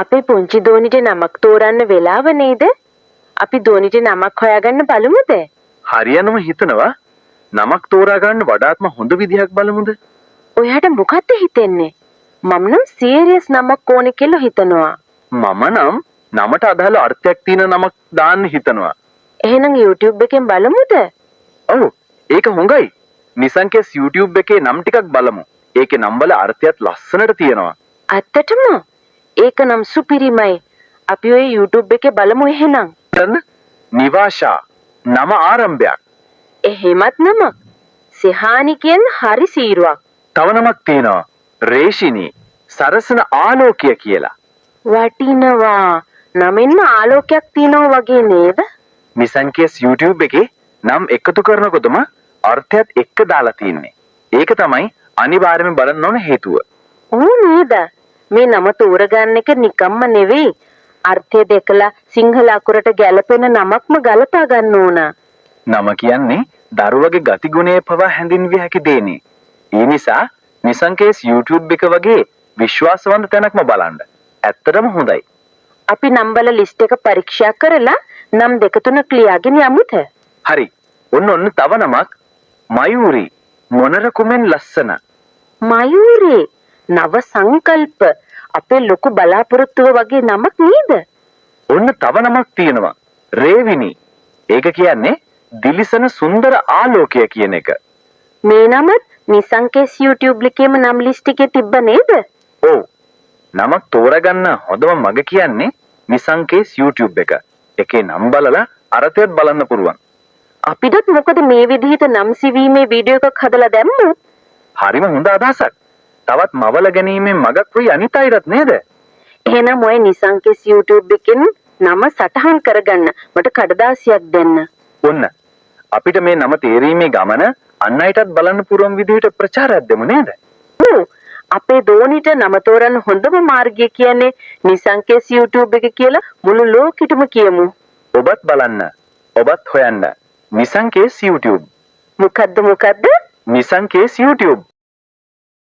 අපේ පුංචි දෝනිට නමක් තෝරන්න වෙලාව නේද? අපි දෝනිට නමක් හොයාගන්න බලමුද? හරියනම හිතනවා නමක් තෝරා ගන්න වඩාත්ම හොඳ විදිහක් බලමුද? ඔයාට මොකක්ද හිතෙන්නේ? මම නම් සීරියස් නමක් ඕනේ කියලා හිතනවා. මම නම් නමට අදාළ අර්ථයක් තියෙන නමක් දාන්න හිතනවා. එහෙනම් YouTube එකෙන් බලමුද? ඔව් ඒක හොඟයි. නිසංකේස් YouTube එකේ නම් ටිකක් බලමු. ඒකේ නම් වල අර්ථයත් ලස්සනට තියෙනවා. ඇත්තටම? ඒක නම් සුපිරිමයි. අපි ඔය YouTube එකේ බලමු එහෙනම්. නිවාෂා නම ආරම්භයක්. එහෙමත් නමක්. සිහානි කියන හරි සීරුවක්. තව නමක් තියෙනවා. රේෂිනී සරසන ආලෝකය කියලා. වටිනවා. නමින්ම ආලෝකයක් තියෙනවා වගේ නේද? නිසංකේස් YouTube එකේ නම් එකතු කරනකොටම අර්ථයත් එක්ක දාලා තින්නේ. ඒක තමයි අනිවාර්යයෙන්ම බලන්න ඕන හේතුව. ඕ නේද? මේ නම තෝරගන්න එක නිකම්ම නෙවෙයි. අර්ථය දෙකලා සිංහල අකුරට ගැලපෙන නමක්ම ගලපා ගන්න ඕන. නම කියන්නේ දරුවගේ ගතිගුණය පවා හැඳින්විය හැකි දෙන්නේ. ඒ නිසා නිසංකේස් YouTube එක වගේ විශ්වාසවන්ත තැනක්ම බලන්න. ඇත්තටම හොඳයි. අපි නම්බල ලිස්ට් එක පරීක්ෂා කරලා නම් දෙක තුනක් ලියාගෙන යමුද? හරි. ඔන්න තව නමක් මයූරි මොනර කුමෙන් ලස්සන. මයූරි නව සංකල්ප අපේ ලොකු බලාපොරොත්තුව වගේ නමක් නේද? ඔන්න තව නමක් තියෙනවා. රේවිනි. ඒක කියන්නේ දිලිසන සුන්දර ආලෝකය කියන එක. මේ නමත් නිසංකේස් YouTube එකේම නම් ලිස්ට් එකේ තිබ්බ නේද? ඔව්. නමක් තෝරගන්න හොඳම මග කියන්නේ නිසංකේස් YouTube එක. එකේ නම් බලලා අර්ථයත් බලන්න පුළුවන්. අපිටත් මොකද මේ විදිහට නම් සිවීමේ වීඩියෝ එකක් හදලා දැම්මොත්? හරිම හොඳ අදහසක්. තවත් මවල ගැනීමෙන් මගක් වෙයි අනිත් අයටත් නේද? එහෙනම් ඔය නිසංකේස් YouTube එකෙන් නම සටහන් කරගන්න. මට කඩදාසියක් දෙන්න. ඔන්න. අපිට මේ නම තේරීමේ ගමන අන් අයටත් බලන්න පුරුවන් විදිහට ප්‍රචාරයක් දෙමු නේද? ඔව්. අපේ දෝනිට නම තෝරන්න හොඳම මාර්ගය කියන්නේ නිසංකේස් YouTube එක කියලා මුළු ලෝකෙටම කියමු. ඔබත් බලන්න. ඔබත් හොයන්න. නිසංකේස් YouTube. මොකද්ද? නිසංකේස් YouTube.